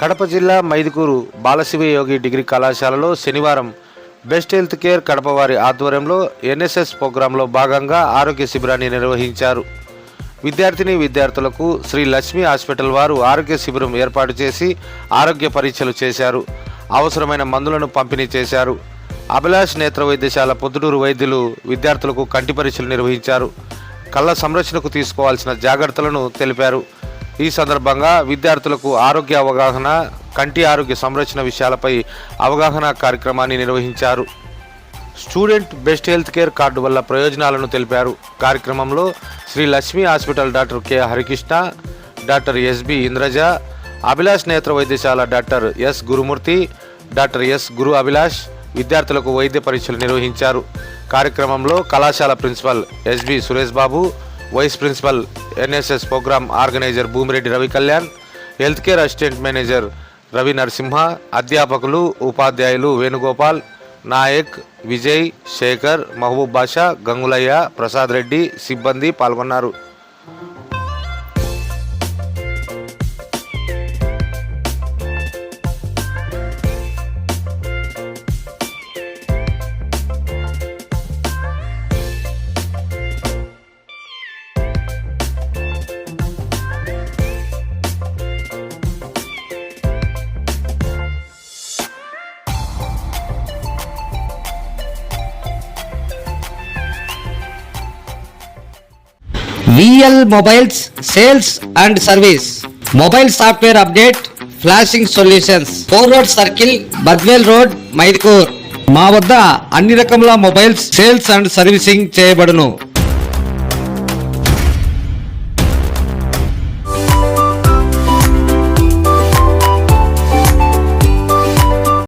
కడప జిల్లా మైదుకూరు బాలశివయ్య యోగి డిగ్రీ కళాశాలలో శనివారం బెస్ట్ హెల్త్ కేర్ కడప వారి ఆధ్వర్యంలో ఎన్ఎస్ఎస్ ప్రోగ్రాంలో భాగంగా ఆరోగ్య శిబిరాన్ని నిర్వహించారు. విద్యార్థులకు శ్రీ లక్ష్మీ హాస్పిటల్ వారు ఆరోగ్య శిబిరం ఏర్పాటు చేసి ఆరోగ్య పరీక్షలు చేశారు. అవసరమైన మందులను పంపిణీ చేశారు. అభిలాష్ నేత్ర వైద్యశాల పొద్దుటూరు వైద్యులు విద్యార్థులకు కంటి పరీక్షలు నిర్వహించారు. కళ్ళ సంరక్షణకు తీసుకోవాల్సిన జాగ్రత్తలను తెలిపారు. ఈ సందర్భంగా విద్యార్థులకు ఆరోగ్య అవగాహన, కంటి ఆరోగ్య సంరక్షణ విషయాలపై అవగాహన కార్యక్రమాన్ని నిర్వహించారు. Student best health care card వల్ల ప్రయోజనాలను తెలిపారు. కార్యక్రమంలో Shri Lakshmi hospital doctor K Harikrishna, doctor S B Indraja, Abhilash Netra Vaidyashala doctor S Gurumurthy, doctor S Guru Abhilash విద్యార్థులకు వైద్య పరీక్షలు నిర్వహించారు. కార్యక్రమంలో కళాశాల principal S B Suresh Babu, vice principal NSS program organizer Bhumireddy Ravi Kalyan, health care assistant manager Ravi Narasimha, అధ్యాపకులు, ఉపాధ్యాయులు వేణుగోపాల్, నాయక్, విజయ్, శేఖర్, మహబూబ్ బాషా, గంగులయ్య, ప్రసాద్ రెడ్డి సిబ్బంది పాల్గొన్నారు. VL Mobiles Sales and Service, Mobile Software Update, Flashing Solutions, Forward Circle, Badwell Road, Mydukur. మా వద్ద అన్ని రకముల మొబైల్స్ సేల్స్ అండ్ సర్వీసింగ్ చేయబడును.